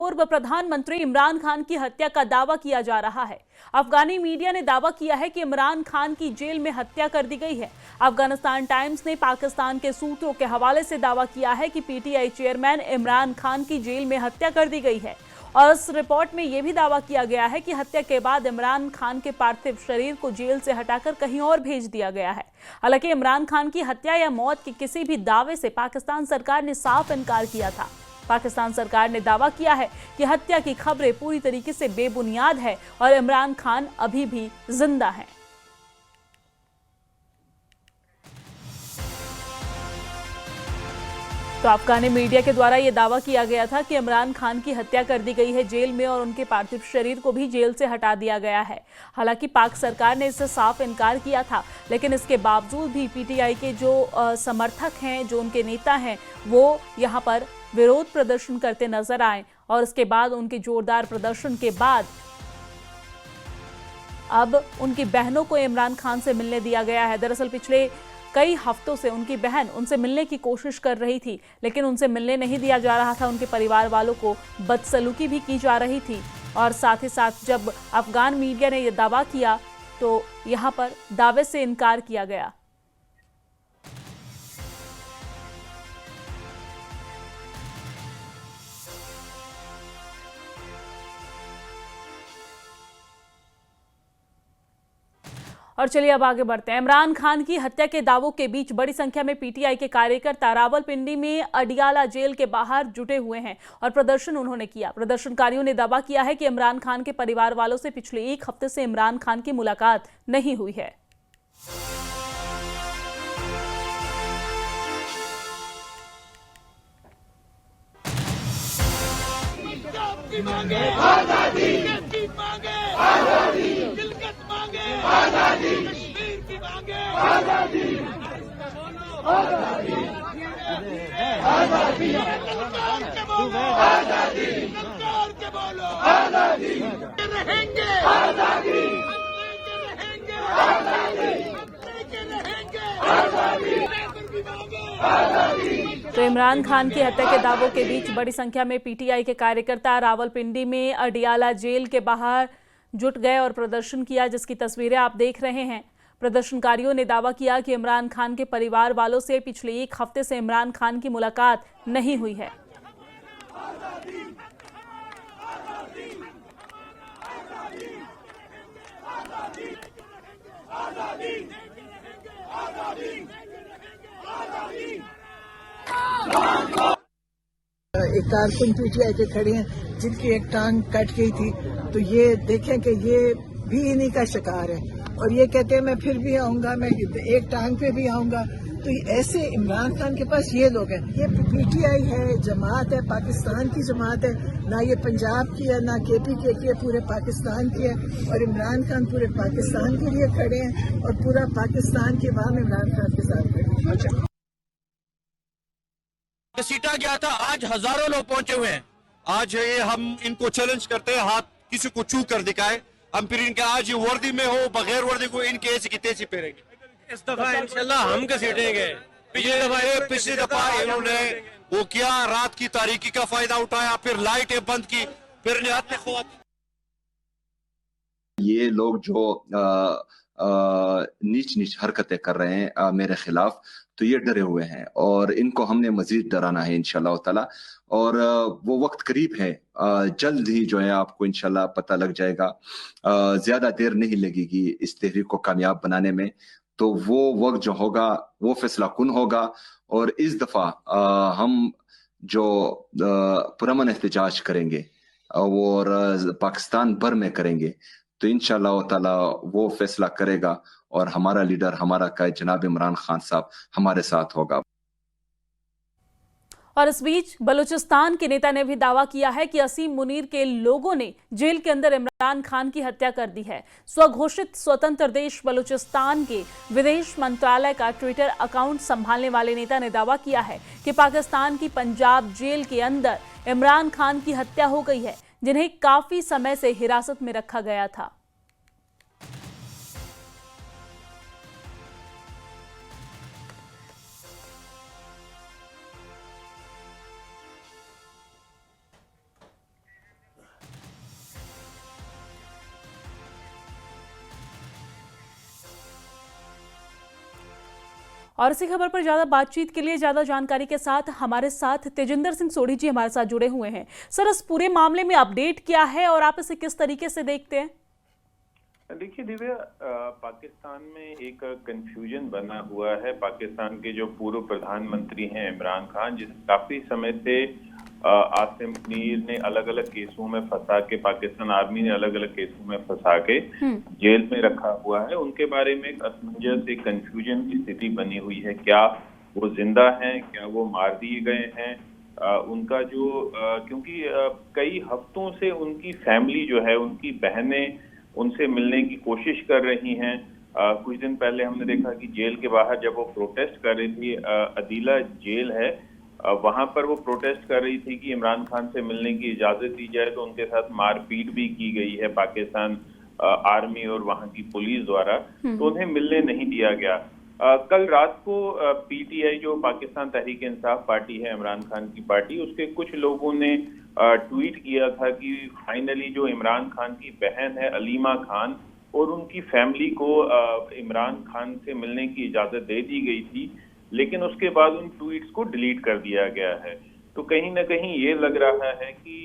पूर्व प्रधानमंत्री इमरान खान की हत्या का दावा किया जा रहा है। अफगानी मीडिया ने दावा किया है कि इमरान खान की जेल में हत्या कर दी गई है। अफगानिस्तान टाइम्स ने पाकिस्तान के सूत्रों के हवाले से दावा किया है कि पीटीआई चेयरमैन इमरान खान की जेल में हत्या कर दी गई है और इस रिपोर्ट में यह भी दावा किया गया है कि हत्या के बाद इमरान खान के पार्थिव शरीर को जेल से हटाकर कहीं और भेज दिया गया है। हालांकि इमरान खान की हत्या या मौत के किसी भी दावे से पाकिस्तान सरकार ने साफ इनकार किया था। पाकिस्तान सरकार ने दावा किया है कि हत्या की खबरें पूरी तरीके से बेबुनियाद है और इमरान खान अभी भी जिंदा हैं। तो अफगानी मीडिया के द्वारा यह दावा किया गया था कि इमरान खान की हत्या कर दी गई है जेल में और उनके पार्थिव शरीर को भी जेल से हटा दिया गया है। हालांकि पाक सरकार ने इससे साफ इनकार किया था, लेकिन इसके बावजूद भी पीटीआई के जो समर्थक हैं, जो उनके नेता हैं, वो यहाँ पर विरोध प्रदर्शन करते नजर आए और उसके बाद उनके जोरदार प्रदर्शन के बाद अब उनकी बहनों को इमरान खान से मिलने दिया गया है। दरअसल पिछले कई हफ्तों से उनकी बहन उनसे मिलने की कोशिश कर रही थी, लेकिन उनसे मिलने नहीं दिया जा रहा था। उनके परिवार वालों को बदसलूकी भी की जा रही थी और साथ ही साथ जब अफगान मीडिया ने यह दावा किया तो यहां पर दावे से इनकार किया गया। और चलिए अब आगे बढ़ते हैं। इमरान खान की हत्या के दावों के बीच बड़ी संख्या में पीटीआई के कार्यकर्ता रावलपिंडी में अडियाला जेल के बाहर जुटे हुए हैं और प्रदर्शन उन्होंने किया। प्रदर्शनकारियों ने दावा किया है कि इमरान खान के परिवार वालों से पिछले एक हफ्ते से इमरान खान की मुलाकात नहीं हुई है। आजादी, कश्मीर की मांगे आजादी, आजादी, आजादी, सरकार के बोलो आजादी, सरकार के बोलो आजादी, रहेंगे आजादी, रहेंगे आजादी, रहेंगे आजादी, आजादी। तो इमरान खान की हत्या के दावों के बीच बड़ी संख्या में पीटीआई के कार्यकर्ता रावलपिंडी में अडियाला जेल के बाहर जुट गए और प्रदर्शन किया, जिसकी तस्वीरें आप देख रहे हैं। प्रदर्शनकारियों ने दावा किया कि इमरान खान के परिवार वालों से पिछले एक हफ्ते से इमरान खान की मुलाकात नहीं हुई है। एक कारकुन पीटीआई के खड़े हैं जिनकी एक टांग कट गई थी, तो ये देखें कि ये भी इन्हीं का शिकार है और ये कहते हैं मैं फिर भी आऊंगा, मैं एक टांग पे भी आऊंगा। तो ऐसे इमरान खान के पास ये लोग हैं। ये पीटीआई है, जमात है, पाकिस्तान की जमात है, ना ये पंजाब की है ना केपी की है, पूरे पाकिस्तान की है। और इमरान खान पूरे पाकिस्तान के लिए खड़े हैं और पूरा पाकिस्तान की अवाम इमरान खान के साथ खड़े हैं। सीटा गया था, आज हजारों लोग पहुंचे हुए हैं। आज ये हम इनको चैलेंज करते हैं, हाथ किसी को छू कर दिखाए, हम फिर इनके आज ये वर्दी में हो बगैर वर्दी को इनके ऐसी की तैसी पहनेंगे। इस दफा इंशाल्लाह हम घसीटेंगे। पिछली दफा इन्होंने वो किया, रात की तारीकी का फायदा उठाया, फिर लाइटें बंद की, फिर ये लोग जो नीच नीच हरकतें कर रहे हैं मेरे खिलाफ, तो ये डरे हुए हैं और इनको हमने मजीद डराना है इंशाल्लाह ताला। और वो वक्त करीब है, जल्द ही जो है आपको इंशाल्लाह पता लग जाएगा। ज्यादा देर नहीं लगेगी इस तहरीक को कामयाब बनाने में। तो वो वक्त जो होगा वो फैसला कुन होगा और इस दफा हम जो पुरअमन एहतजाज करेंगे और पाकिस्तान भर में करेंगे, तो इंशाल्लाह ताला वो फैसला करेगा और हमारा लीडर, हमारा कायद जनाब इमरान खान साहब हमारे साथ होगा। और इस बीच बलूचिस्तान के नेता ने भी दावा किया है कि असीम मुनीर के लोगों ने जेल के अंदर इमरान खान की हत्या कर दी है। स्वघोषित स्वतंत्र देश बलूचिस्तान के विदेश मंत्रालय का ट्विटर अकाउंट संभालने वाले नेता ने दावा किया है कि पाकिस्तान की पंजाब जेल के अंदर इमरान खान की हत्या हो गई है, जिन्हें काफी समय से हिरासत में रखा गया था। और इसी खबर पर ज्यादा बातचीत के लिए, ज्यादा जानकारी के साथ हमारे साथ तेजिंदर सिंह सोढ़ी जी हमारे साथ जुड़े हुए हैं। सर, इस पूरे मामले में अपडेट क्या है और आप इसे किस तरीके से देखते हैं? देखिए दिव्या, पाकिस्तान में एक कंफ्यूजन बना हुआ है। पाकिस्तान के जो पूर्व प्रधानमंत्री हैं इमरान खान, जिस काफी समय से आसिम मुनीर ने अलग अलग केसों में फंसा के, पाकिस्तान आर्मी ने अलग अलग केसों में फंसा के जेल में रखा हुआ है, उनके बारे में एक असमंजस, एक कंफ्यूजन की स्थिति बनी हुई है। क्या वो जिंदा हैं, क्या वो मार दिए गए हैं? उनका जो क्योंकि कई हफ्तों से उनकी फैमिली जो है, उनकी बहनें उनसे मिलने की कोशिश कर रही हैं। कुछ दिन पहले हमने देखा कि जेल के बाहर जब वो प्रोटेस्ट कर रही थी, अदीला जेल है, वहां पर वो प्रोटेस्ट कर रही थी कि इमरान खान से मिलने की इजाजत दी जाए, तो उनके साथ मारपीट भी की गई है पाकिस्तान आर्मी और वहां की पुलिस द्वारा, तो उन्हें मिलने नहीं दिया गया। कल रात को पीटीआई, जो पाकिस्तान तहरीक इंसाफ पार्टी है, इमरान खान की पार्टी, उसके कुछ लोगों ने ट्वीट किया था कि फाइनली जो इमरान खान की बहन है अलीमा खान और उनकी फैमिली को इमरान खान से मिलने की इजाजत दे दी गई थी, लेकिन उसके बाद उन ट्वीट्स को डिलीट कर दिया गया है। तो कहीं ना कहीं ये लग रहा है कि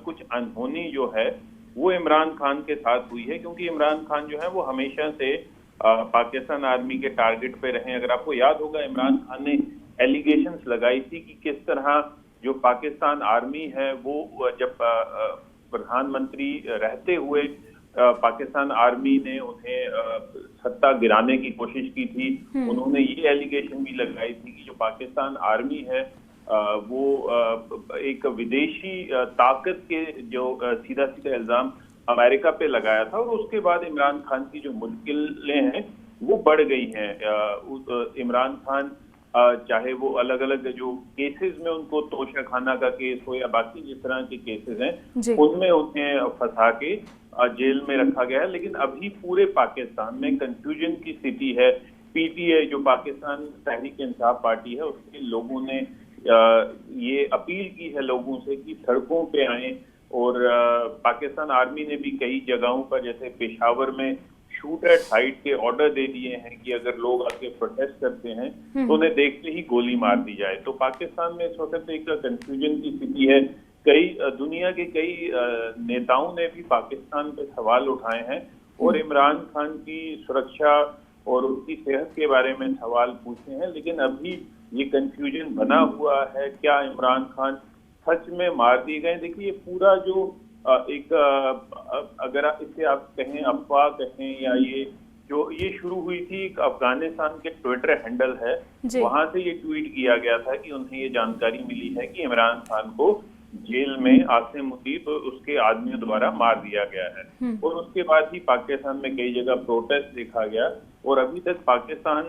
कुछ अनहोनी जो है वो इमरान खान के साथ हुई है, क्योंकि इमरान खान जो है वो हमेशा से पाकिस्तान आर्मी के टारगेट पे रहे। अगर आपको याद होगा, इमरान खान ने एलिगेशंस लगाई थी कि किस तरह जो पाकिस्तान आर्मी है वो जब प्रधानमंत्री रहते हुए पाकिस्तान आर्मी ने उन्हें सत्ता गिराने की कोशिश की थी। उन्होंने ये एलिगेशन भी लगाई थी कि जो पाकिस्तान आर्मी है वो एक विदेशी ताकत के जो सीधा सीधा इल्जाम अमेरिका पे लगाया था, और उसके बाद इमरान खान की जो मुश्किलें हैं वो बढ़ गई हैं। इमरान खान चाहे वो अलग अलग जो केसेस में उनको तोशाखाना का केस हो या बाकी जिस तरह के केसेस हैं उनमें उन्हें फंसा के जेल में रखा गया है, लेकिन अभी पूरे पाकिस्तान में कंफ्यूजन की स्थिति है। पीटीआई, जो पाकिस्तान तहरीक इंसाफ पार्टी है, उसके लोगों ने ये अपील की है लोगों से कि सड़कों पे आए, और पाकिस्तान आर्मी ने भी कई जगहों पर, जैसे पेशावर में शूट एट साइट के ऑर्डर दे दिए हैं कि अगर लोग आके प्रोटेस्ट करते हैं तो उन्हें देखते ही गोली मार दी जाए। तो पाकिस्तान में इस वक्त एक कंफ्यूजन की स्थिति है। कई दुनिया के कई नेताओं ने भी पाकिस्तान पे सवाल उठाए हैं और इमरान खान की सुरक्षा और उनकी सेहत के बारे में सवाल पूछे हैं, लेकिन अभी ये कंफ्यूजन बना हुआ है। क्या इमरान खान सच में मार दिए गए? देखिए, ये पूरा जो एक अगर इसे आप कहें अफवाह कहें या ये शुरू हुई थी अफगानिस्तान के ट्विटर हैंडल है, वहां से ये ट्वीट किया गया था कि उन्हें ये जानकारी मिली है कि इमरान खान को जेल में आसिम मुनीर तो उसके आदमियों द्वारा मार दिया गया है। और उसके बाद ही पाकिस्तान में कई जगह प्रोटेस्ट देखा गया, और अभी तक पाकिस्तान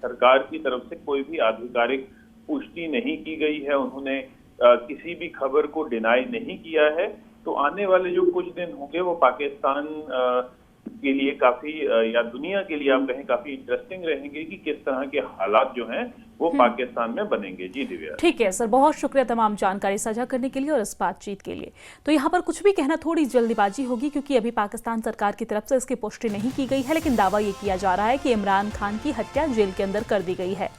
सरकार की तरफ से कोई भी आधिकारिक पुष्टि नहीं की गई है। उन्होंने किसी भी खबर को डिनाई नहीं किया है। तो आने वाले जो कुछ दिन होंगे वो पाकिस्तान के लिए काफी, या दुनिया के लिए आप कहें, काफी इंटरेस्टिंग रहेंगे कि किस तरह के हालात जो हैं वो पाकिस्तान में बनेंगे। जी दिव्या। ठीक है सर, बहुत शुक्रिया तमाम जानकारी साझा करने के लिए और इस बातचीत के लिए। तो यहाँ पर कुछ भी कहना थोड़ी जल्दबाजी होगी, क्योंकि अभी पाकिस्तान सरकार की तरफ से इसकी पुष्टि नहीं की गई है, लेकिन दावा ये किया जा रहा है कि इमरान खान की हत्या जेल के अंदर कर दी गई है।